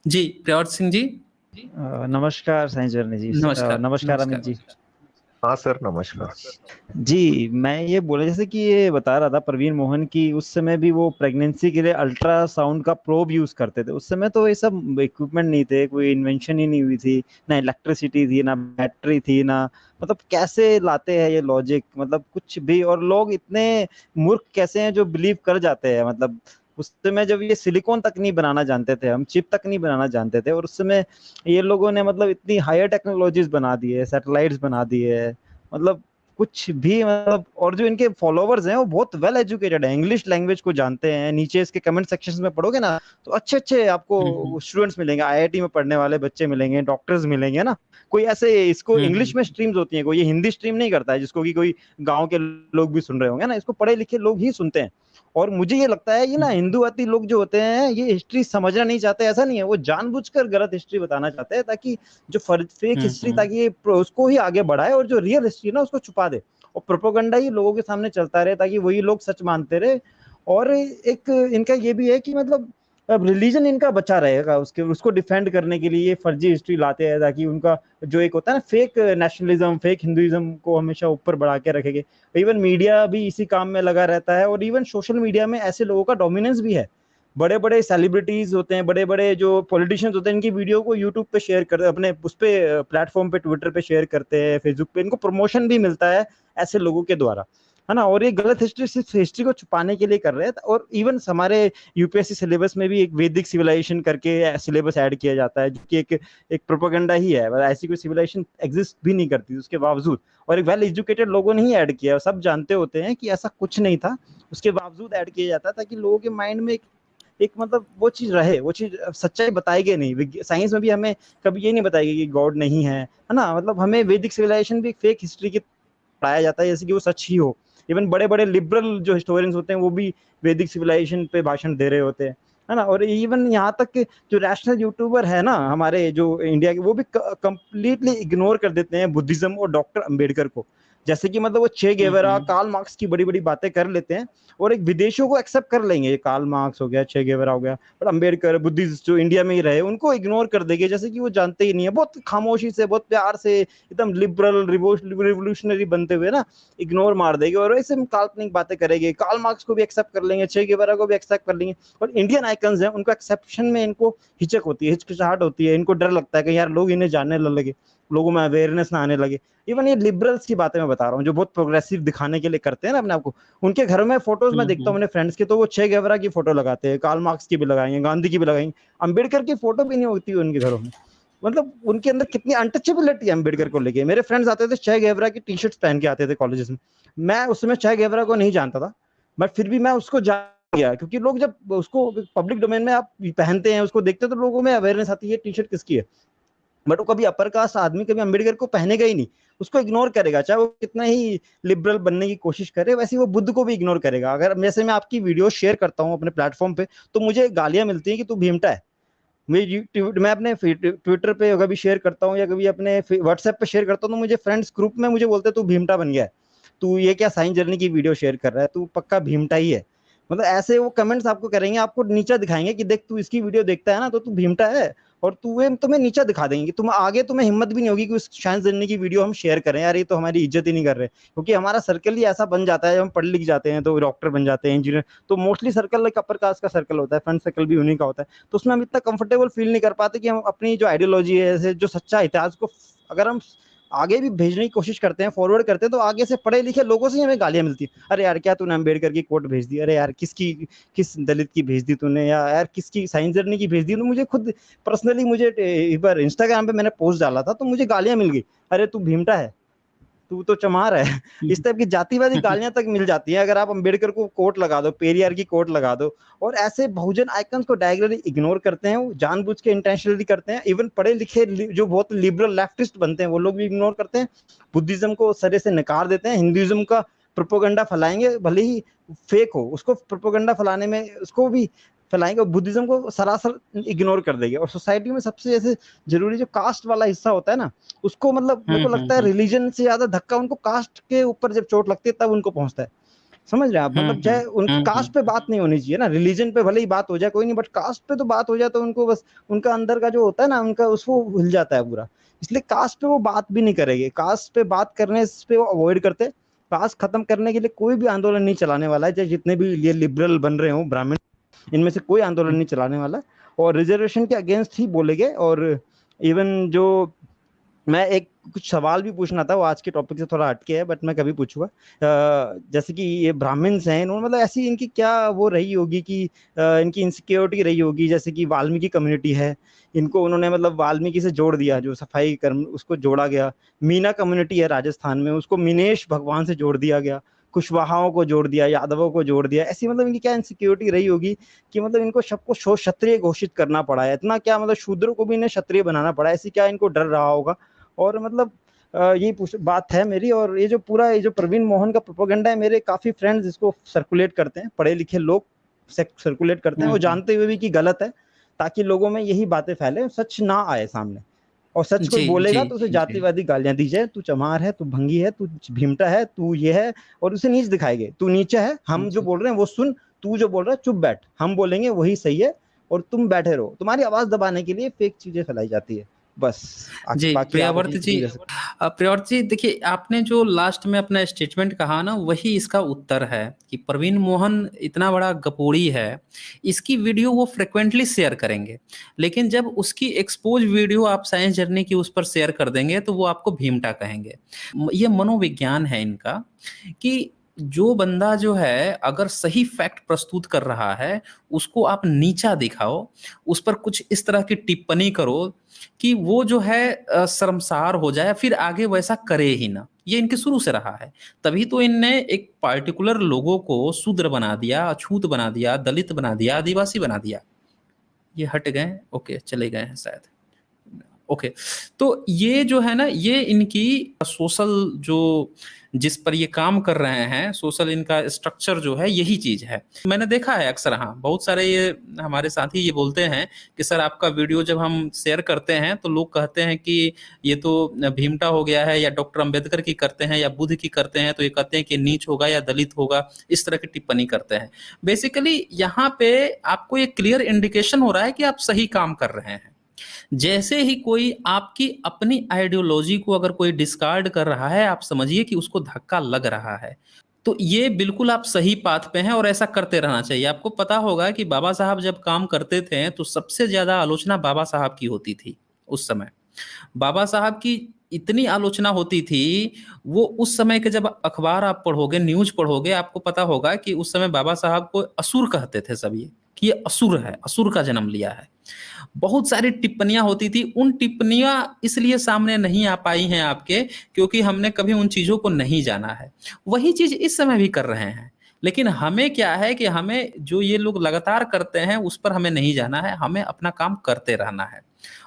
जी, प्रियव्रत सिंह जी, नमस्कार साईं जरनी जी। नमस्कार, नमस्कार अमित नमस्कार, जी। नमस्कार। हाँ सर, नमस्कार। जी, मैं ये बोला जैसे कि ये बता रहा था प्रवीण मोहन की उस समय भी वो प्रेगनेंसी के लिए अल्ट्रासाउंड का प्रोब यूज़ करते थे। उस समय तो ये सब इक्विपमेंट नहीं थे, कोई इन्वेंशन ही नहीं हुई थी, ना इलेक्ट्रिसिटी थी, ना बैटरी थी, ना मतलब कैसे लाते हैं ये लॉजिक मतलब कुछ भी और लोग इतने मूर्ख कैसे हैं जो बिलीव कर जाते हैं मतलब उस समय जब ये सिलिकॉन तक नहीं बनाना जानते थे, हम चिप तक नहीं बनाना जानते थे और उस समय ये लोगों ने मतलब इतनी हायर टेक्नोलॉजीज़ बना दी है, सैटेलाइट्स बना दिए है, मतलब कुछ भी मतलब और जो इनके फॉलोवर्स हैं वो बहुत वेल एजुकेटेड है, इंग्लिश लैंग्वेज को जानते हैं। नीचे इसके कमेंट सेक्शंस में पढ़ोगे ना तो अच्छे-अच्छे हुँ, हुँ। आपको स्टूडेंट्स मिलेंगे, आईआईटी में पढ़ने वाले बच्चे मिलेंगे, डॉक्टर्स मिलेंगे ना। कोई ऐसे इसको हुँ, इंग्लिश में हुँ। स्ट्रीम्स होती हैं, कोई ये हिंदी स्ट्रीम नहीं करता है जिसको कि कोई गाँव के लोग भी सुन रहे होंगे ना, इसको पढ़े-लिखे लोग ही सुनते हैं। और मुझे ये लगता है ये ना हुँ, हिंदूवादी लोग जो होते हैं ये हिस्ट्री समझना नहीं चाहते ऐसा नहीं है, वो जानबूझकर गलत हिस्ट्री बताना चाहते हैं ताकि जो फेक हुँ, हिस्ट्री हुँ। ताकि ये उसको ही आगे बढ़ाए और जो रियल हिस्ट्री है ना उसको छुपा दे। और प्रोपेगेंडा ही लोगों के सामने चलता रहे ताकि वही लोग सच मानते रहे और एक इनका ये भी है कि मतलब अब रिलीजन इनका बचा रहेगा उसके उसको डिफेंड करने के लिए ये फर्जी हिस्ट्री लाते हैं ताकि उनका जो एक होता है ना फेक नेशनलिज्म फेक हिंदुइज्म को हमेशा ऊपर बढ़ा के रखेंगे। इवन मीडिया भी इसी काम में लगा रहता है और इवन सोशल मीडिया में ऐसे लोगों का डोमिनेंस भी है। बड़े-बड़े सेलिब्रिटीज़ होते हैं, बड़े-बड़े जो पॉलिटिशियंस होते हैं, इनकी वीडियो को यूट्यूब पे शेयर कर अपने उस पे प्लेटफ़ॉर्म पे ट्विटर पे शेयर करते हैं, फेसबुक पे इनको प्रमोशन भी मिलता है ऐसे लोगों के द्वारा, है ना? और ये गलत हिस्ट्री सिर्फ़ हिस्ट्री को छुपाने के लिए कर रहे हैं और इवन हमारे यूपीएससी सिलेबस में भी एक वैदिक सिविलाइजेशन करके सिलेबस ऐड किया जाता है, जो कि एक प्रोपेगेंडा ही है। ऐसी कोई सिविलाइजेशन एक्ज़िस्ट भी नहीं करती उसके बावजूद और एक वेल एजुकेटेड लोगों ने ही ऐड किया, सब जानते होते हैं कि ऐसा कुछ नहीं था, उसके बावजूद ऐड किया जाता है ताकि लोगों के माइंड में एक मतलब वो चीज़ रहे, वो चीज़ सच्चाई बताएगी नहीं। साइंस में भी हमें कभी ये नहीं बताएगी कि गॉड नहीं है ना? मतलब हमें वैदिक सिविलाइजेशन भी एक फेक हिस्ट्री की पढ़ाया जाता है जैसे कि वो सच ही हो। इवन बड़े-बड़े लिबरल जो हिस्टोरियंस होते हैं वो भी वैदिक सिविलाइजेशन पे भाषण दे रहे होते हैं, है ना? और इवन यहाँ तक कि जो रैशनल यूट्यूबर है ना हमारे जो इंडिया के वो भी कंप्लीटली इग्नोर कर देते हैं बुद्धिज़्म और डॉक्टर अंबेडकर को। जैसे कि मतलब वो चे हुँ, गेवेरा, हुँ। कार्ल मार्क्स की बड़ी-बड़ी बातें कर लेते हैं और एक विदेशियों को एक्सेप्ट कर लेंगे, कार्ल मार्क्स हो गया, चे गेवेरा हो गया, और अंबेडकर, बुद्धिस्ट जो इंडिया में ही रहे, उनको इग्नोर कर देंगे जैसे कि वो जानते ही नहीं है। बहुत खामोशी से, बहुत प्यार से, एकदम लिबरल, रिवॉल्यूशनरी बनते हुए ना इग्नोर मार देंगे और ऐसे में काल्पनिक बातें करेंगे। कार्ल मार्क्स को भी एक्सेप्ट कर लेंगे, चे गेवेरा को भी एक्सेप्ट कर लेंगे और इंडियन आइकन्स हैं, उनको एक्सेप्शन में इनको हिचक होती है, हिचकिचाहट होती है, इनको डर लगता है कि यार लोग इन्हें जानने न लगे, लोगों में अवेयरनेस ना आने लगे। इवन ये लिबरल्स की बातें मैं बता रहा हूँ, जो बहुत प्रोग्रेसिव दिखाने के लिए करते हैं ना अपने आप को, उनके घर में फोटोज़ मैं हुँ, देखता हूँ हुँ। अपने फ्रेंड्स के, तो वो चे गेवेरा की फोटो लगाते हैं, कार्ल मार्क्स की भी लगाएँगे, गांधी की भी लगाएँगे, अंबेडकर की फोटो भी नहीं होती उनके घरों में। मतलब उनके अंदर कितनी अनटचेबिलिटी है अंबेडकर को लेके। मेरे फ्रेंड्स आते थे चे गेवेरा की टी-शर्ट्स पहन के आते थे कॉलेजेस में। मैं उस समय चे गेवेरा को नहीं जानता था, बट फिर भी मैं उसको जान गया क्योंकि लोग जब उसको पब्लिक डोमेन में आप पहनते हैं, उसको देखते हैं तो लोगों में अवेयरनेस आती है टी-शर्ट किसकी है। बट वो कभी अपर कास्ट आदमी कभी अंबेडकर को पहनेगा ही नहीं, उसको इग्नोर करेगा, चाहे वो कितना ही लिबरल बनने की कोशिश करे, वैसे ही वो बुद्ध को भी इग्नोर करेगा। अगर जैसे मैं आपकी वीडियो शेयर करता हूँ अपने प्लेटफ़ॉर्म पे, तो मुझे गालियाँ मिलती हैं कि तू भीमटा है। मैं अपने ट्विटर पे कभी शेयर करता हूँ या कभी अपने व्हाट्सएप पे शेयर करता हूँ तो मुझे फ्रेंड्स ग्रुप में मुझे बोलते हैं तू भीमटा बन गया है, तू ये क्या साइंस जर्नी की वीडियो शेयर कर रहा है, तू पक्का भीमटा ही है। मतलब ऐसे वो कमेंट्स आपको करेंगे, आपको नीचा दिखाएंगे कि देख तू इसकी वीडियो देखता है ना तो तू भीमटा है और तुम्हें नीचा दिखा देंगे कि तुम आगे तुम्हें हिम्मत भी नहीं होगी कि उस साइंस जर्नी की वीडियो हम शेयर करें, यार ये तो हमारी इज्जत ही नहीं कर रहे, क्योंकि हमारा सर्कल ही ऐसा बन जाता है, जब हम पढ़ लिख जाते हैं तो डॉक्टर बन जाते हैं, इंजीनियर, तो मोस्टली सर्कल एक अपर कास्ट का सर्कल होता है, फ्रेंड सर्कल भी उन्हीं का होता है। तो उसमें हम इतना कंफर्टेबल फील नहीं कर पाते कि हम अपनी जो आइडियोलॉजी है, ऐसे जो सच्चा इतिहास को अगर हम आगे भी भेजने की कोशिश करते हैं, फॉरवर्ड करते हैं, तो आगे से पढ़े लिखे लोगों से ही हमें गालियाँ मिलती हैं। अरे यार क्या तूने अम्बेडकर की कोट भेज दी, अरे यार किस दलित की भेज दी तूने, या यार किसकी साइंस जर्नी की भेज दी। तो मुझे खुद पर्सनली मुझे एक बार इंस्टाग्राम पे मैंने पोस्ट डाला था तो मुझे गालियाँ मिल गई, अरे तू भीमटा है, तू तो चमार है। इस टाइप की जातिवादी गालियाँ तक मिल जाती हैं अगर आप अंबेडकर को कोट लगा दो, पेरियार की कोट लगा दो, और ऐसे बहुजन आइकन्स को डायरेक्टली इग्नोर करते हैं, वो जानबूझ के इंटेंशनली करते हैं। इवन पढ़े लिखे जो बहुत लिबरल लेफ्टिस्ट बनते हैं वो लोग भी इग्नोर करते हैं, बुद्धिज्म को सरे से नकार देते हैं, हिंदुइज्म का प्रोपोगंडा फैलाएंगे, भले ही फेक हो, उसको प्रोपोगंडा फैलाने में उसको भी फैलाएंगे और बुद्धिज्म को सरासर इग्नोर कर देंगे। और सोसाइटी में सबसे जैसे जरूरी जो कास्ट वाला हिस्सा होता है ना, उसको मतलब मेरे हुँ, को हुँ, लगता है हुँ। रिलीजन से ज़्यादा धक्का उनको कास्ट के ऊपर जब चोट लगती है तब उनको पहुँचता है। समझ रहे हैं आप? मतलब चाहे उनकी कास्ट पे बात नहीं होनी चाहिए ना, रिलीजन पे भले ही बात हो जाए कोई नहीं, बट कास्ट पे तो बात हो जाए तो उनको बस उनका अंदर का जो होता है ना, उनका उसको हिल जाता है पूरा। इसलिए कास्ट पे वो बात भी नहीं करेंगे, कास्ट पे बात करने पे वो अवॉइड करते। कास्ट खत्म करने के लिए कोई भी आंदोलन नहीं चलाने वाला है, चाहे जितने भी ये लिबरल बन रहे हो ब्राह्मण, इनमें से कोई आंदोलन नहीं चलाने वाला। और रिजर्वेशन के अगेंस्ट ही बोलेंगे। और इवन जो मैं एक कुछ सवाल भी पूछना था, वो आज के टॉपिक से थोड़ा हटके है, बट मैं कभी पूछूंगा। जैसे कि ये ब्राह्मण्स हैं, इन्होंने मतलब ऐसी इनकी क्या वो रही होगी कि इनकी इनसिक्योरिटी रही होगी, जैसे कि वाल्मीकि कम्युनिटी है, इनको उन्होंने मतलब वाल्मीकि से जोड़ दिया, जो सफाई कर्म उसको जोड़ा गया। मीना कम्युनिटी है राजस्थान में, उसको मिनेश भगवान से जोड़ दिया गया। कुशवाहाओं को जोड़ दिया, यादवों को जोड़ दिया। ऐसी मतलब इनकी क्या इनसिक्योरिटी रही होगी कि मतलब इनको सबको क्षत्रिय घोषित करना पड़ा है। इतना क्या मतलब शूद्रों को भी इन्हें क्षत्रिय बनाना पड़ा है, ऐसी क्या इनको डर रहा होगा। और मतलब यही बात है मेरी। और ये जो पूरा ये जो प्रवीण मोहन का प्रोपेगेंडा है, मेरे काफी फ्रेंड्स इसको सर्कुलेट करते हैं, पढ़े लिखे लोग सर्कुलेट करते हैं, वो जानते हुए भी कि गलत है, ताकि लोगों में यही बातें फैले, सच ना आए सामने। और सच कोई जी बोलेगा जी तो उसे जी। जातिवादी गालियां दी जाए, तू चमार है, तू भंगी है, तू भीमटा है, तू ये है, और उसे नीच दिखाएंगे, तू नीचे है, हम जो बोल रहे हैं वो सुन, तू जो बोल रहा है चुप बैठ, हम बोलेंगे वही सही है, और तुम बैठे रहो। तुम्हारी आवाज दबाने के लिए फेक चीजें फैलाई जाती है बस। जी बाकी आप प्रियव्रत अपनी जी, कुछ भी प्रियव्रत जी देखिए, आपने जो लास्ट में अपना स्टेटमेंट कहा ना, वही इसका उत्तर है कि प्रवीण मोहन इतना बड़ा गपोड़ी है, इसकी वीडियो वो फ्रिक्वेंटली शेयर करेंगे, लेकिन जब उसकी एक्सपोज वीडियो आप साइंस जर्नी की उस पर शेयर कर देंगे तो वो आपको भीमटा कहेंगे। ये मनोविज्ञान है इनका कि जो बंदा जो है अगर सही फैक्ट प्रस्तुत कर रहा है, उसको आप नीचा दिखाओ, उस पर कुछ इस तरह की टिप्पणी करो कि वो जो है शर्मसार हो जाए, फिर आगे वैसा करे ही ना। ये इनके शुरू से रहा है। तभी तो इनने एक पार्टिकुलर लोगों को शूद्र बना दिया, अछूत बना दिया, दलित बना दिया, आदिवासी बना दिया। ये हट गए, ओके चले गए हैं शायद, ओके। तो ये जो है ना, ये इनकी सोशल जो जिस पर ये काम कर रहे हैं, सोशल इनका स्ट्रक्चर जो है यही चीज है। मैंने देखा है अक्सर, हाँ बहुत सारे ये हमारे साथी ये बोलते हैं कि सर आपका वीडियो जब हम शेयर करते हैं तो लोग कहते हैं कि ये तो भीमटा हो गया है, या डॉक्टर अंबेडकर की करते हैं, या बुद्ध की करते हैं, तो ये कहते हैं कि नीच होगा या दलित होगा, इस तरह की टिप्पणी करते हैं। बेसिकली यहाँ पे आपको ये क्लियर इंडिकेशन हो रहा है कि आप सही काम कर रहे हैं। जैसे ही कोई आपकी अपनी आइडियोलॉजी को अगर कोई डिस्कार्ड कर रहा है, आप समझिए कि उसको धक्का लग रहा है। तो ये बिल्कुल आप सही पाथ पे हैं और ऐसा करते रहना चाहिए। आपको पता होगा कि बाबा साहब जब काम करते थे तो सबसे ज्यादा आलोचना बाबा साहब की होती थी उस समय। बाबा साहब की इतनी आलोचना होती थी, वो उस समय के जब अखबार आप पढ़ोगे, न्यूज पढ़ोगे, आपको पता होगा कि उस समय बाबा साहब को असुर कहते थे सब, ये कि ये असुर है, असुर का जन्म लिया है। बहुत सारी टिप्पणियां होती थी। उन टिप्पणियां इसलिए सामने नहीं आ पाई हैं आपके, क्योंकि हमने कभी उन चीजों को नहीं जाना है। वही चीज इस समय भी कर रहे हैं, लेकिन हमें क्या है कि हमें जो ये लोग लगातार करते हैं उस पर हमें नहीं जाना है, हमें अपना काम करते रहना है।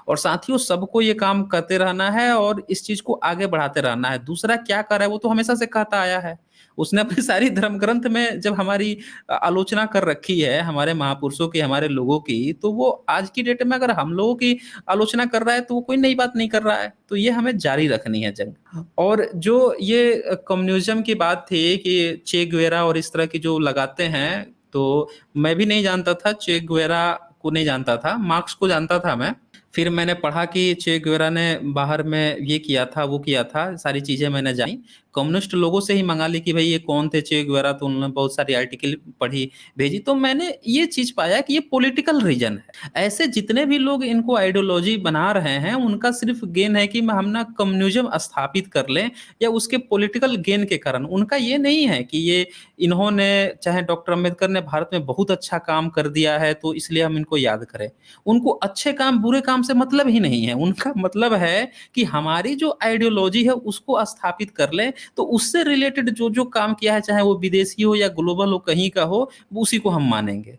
और साथियों, सबको ये काम करते रहना है और इस चीज को आगे बढ़ाते रहना है। दूसरा क्या कर रहा है वो तो हमेशा से कहता आया है। उसने अपनी सारी धर्म ग्रंथ में जब हमारी आलोचना कर रखी है, हमारे महापुरुषों की, हमारे लोगों की, तो वो आज की डेट में अगर हम लोगों की आलोचना कर रहा है तो वो कोई नई बात नहीं कर रहा है। तो ये हमें जारी रखनी है जंग। और जो ये कम्युनिज्म की बात थी कि चे गुवेरा और इस तरह की जो लगाते हैं, तो मैं भी नहीं जानता था, चे गुवेरा को नहीं जानता था, मार्क्स को जानता था मैं। फिर मैंने पढ़ा कि चे गुवेरा ने बाहर में ये किया था, वो किया था, सारी चीजें मैंने जानी। कम्युनिस्ट लोगों से ही मंगा ली कि भाई ये कौन थे चे गुवेरा, तो उन्होंने बहुत सारी आर्टिकल पढ़ी, भेजी, तो मैंने ये चीज पाया कि ये पॉलिटिकल रीजन है। ऐसे जितने भी लोग इनको आइडियोलॉजी बना रहे हैं, उनका सिर्फ गेन है कि हम ना कम्युनिज्म स्थापित कर लें, या उसके पॉलिटिकल गेन के कारण। उनका ये नहीं है कि ये इन्होंने, चाहे डॉक्टर अम्बेडकर ने भारत में बहुत अच्छा काम कर दिया है तो इसलिए हम इनको याद करें। उनको अच्छे काम बुरे काम से मतलब ही नहीं है। उनका मतलब है कि हमारी जो आइडियोलॉजी है उसको स्थापित कर लें, तो उससे रिलेटेड जो जो काम किया है, चाहे वो विदेशी हो या ग्लोबल हो, कहीं का हो, उसी को हम मानेंगे।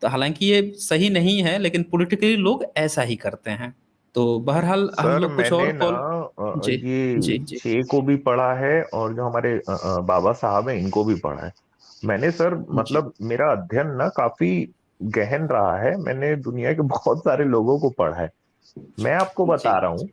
तो हालांकि ये सही नहीं है, लेकिन पॉलिटिकली लोग ऐसा ही करते हैं। तो बहरहाल हम सर लोग कुछ मैंने और ना कॉल। जी ये जी जी चे को भी पढ़ा है, और जो हमारे बाबा साहब हैं इनको भी पढ़ा है मैंने सर। जी मतलब मेरा अध्ययन ना काफी गहन रहा है, मैंने दुनिया के बहुत सारे लोगों को पढ़ा है। मैं आपको जी बता रहा हूँ,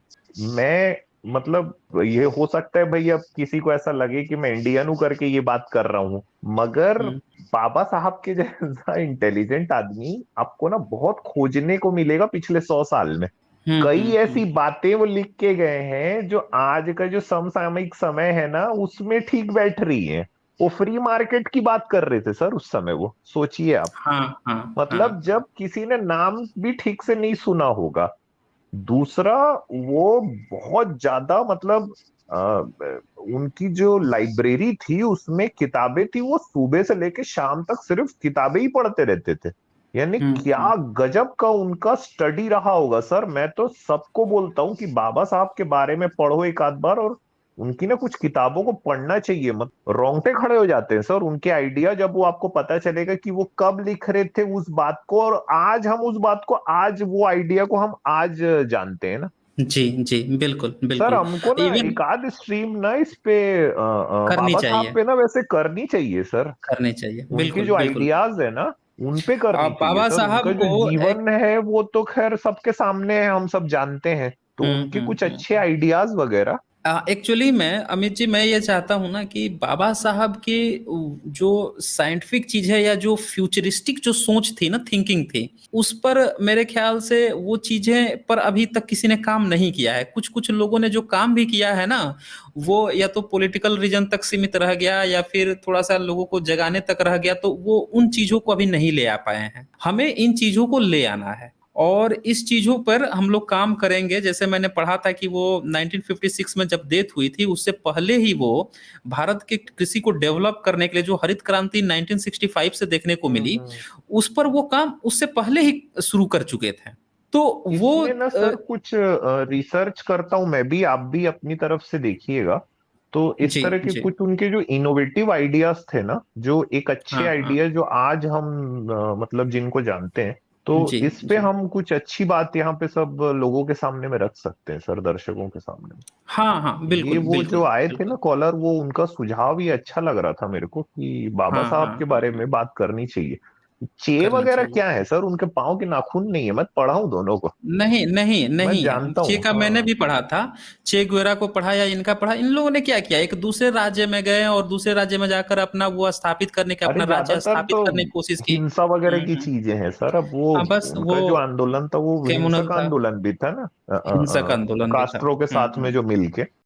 मैं मतलब ये हो सकता है भाई, अब किसी को ऐसा लगे कि मैं इंडियन हूं करके ये बात कर रहा हूँ, मगर हम्म बाबा साहब के जैसा इंटेलिजेंट आदमी आपको ना बहुत खोजने को मिलेगा पिछले 100 साल में। कई ऐसी हम्म। बातें वो लिख के गए हैं जो आज का जो समसामयिक समय है ना उसमें ठीक बैठ रही है। वो फ्री मार्केट की बात कर रहे थे सर उस समय, वो सोचिए आप। हाँ हाँ मतलब हाँ जब किसी ने नाम भी ठीक से नहीं सुना होगा। दूसरा, वो बहुत ज्यादा मतलब उनकी जो लाइब्रेरी थी उसमें किताबें थी, वो सुबह से लेके शाम तक सिर्फ किताबें ही पढ़ते रहते थे। यानी क्या हम्म। गजब का उनका स्टडी रहा होगा सर। मैं तो सबको बोलता हूँ कि बाबा साहब के बारे में पढ़ो एक आध बार, और उनकी ना कुछ किताबों को पढ़ना चाहिए। मत रोंगटे खड़े हो जाते हैं सर उनके आइडिया जब वो आपको पता चलेगा कि वो कब लिख रहे थे उस बात को, और आज हम उस बात को, आज वो आइडिया को हम आज जानते हैं ना। जी जी, बिल्कुल सर बिल्कुल। हमको ना इवन एक आध स्ट्रीम ना इस पे करनी बाबा साहब चाहिए, पे ना वैसे करनी चाहिए सर। करनी चाहिए, उनके बिल्कुल जो बिल्कुल। आइडियाज है ना उन पे करनी चाहिए बाबा सर। उनका साहब जो को एक जीवन है वो तो खैर सबके सामने है, हम सब जानते हैं। तो उनके कुछ अच्छे हम्म। आइडियाज वगैरह। एक्चुअली मैं अमित जी, मैं ये चाहता हूँ ना कि बाबा साहब की जो साइंटिफिक चीज है या जो फ्यूचरिस्टिक जो सोच थी ना, थिंकिंग थी, उस पर मेरे ख्याल से वो चीजें पर अभी तक किसी ने काम नहीं किया है। कुछ कुछ लोगों ने जो काम भी किया है ना, वो या तो पॉलिटिकल रीजन तक सीमित रह गया या फिर थोड़ा सा लोगों को जगाने तक रह गया, तो वो उन चीजों को अभी नहीं ले आ पाए हैं। हमें इन चीजों को ले आना है और इस चीजों पर हम लोग काम करेंगे। जैसे मैंने पढ़ा था कि वो 1956 में जब डेथ हुई थी, उससे पहले ही वो भारत के कृषि को डेवलप करने के लिए जो हरित क्रांति 1965 से देखने को मिली, हम्म। उस पर वो काम उससे पहले ही शुरू कर चुके थे। तो वो इसमें ना सर कुछ रिसर्च करता हूं मैं भी, आप भी अपनी तरफ से देखिएगा। तो इस जी तरह के जी, कुछ उनके जो इनोवेटिव आइडियाज थे ना, जो एक अच्छे हाँ हाँ, आइडिया जो आज हम मतलब जिनको जानते हैं, तो जी इस पे जी, हम कुछ अच्छी बात यहाँ पे सब लोगों के सामने में रख सकते हैं सर, दर्शकों के सामने। हाँ हाँ, ये बिल्कुल वो जो बिल्कुल आए थे ना बिल्कुल, कॉलर, वो उनका सुझाव ही अच्छा लग रहा था मेरे को कि बाबा हाँ साहब हाँ के हाँ बारे हाँ, में बात करनी चाहिए। चे करनी वगैरह चाहिए। क्या है सर? उनके पाँव के नाखून नहीं है, मैं पढ़ा हूं दोनों को। नहीं नहीं मैं नहीं, जानता चे हूँ का मैंने हाँ। भी पढ़ा था। चे गुवेरा को पढ़ा या इनका पढ़ा। इन लोगों ने क्या किया, एक दूसरे राज्य में गए और दूसरे राज्य में जाकर अपना वो स्थापित करने की, अरे अपना राज्य ज्यादातर तो स्थापित करने की कोशिश की। हिंसा वगैरह की हम्म। चीजें हैं सर। अब वो हाँ, बस वो उनका जो आंदोलन था वो कम्युनल हिंसक था, आंदोलन भी था ना, हिंसक आंदोलन भी था। कास्ट्रो के साथ में हम्म। जो मिलके।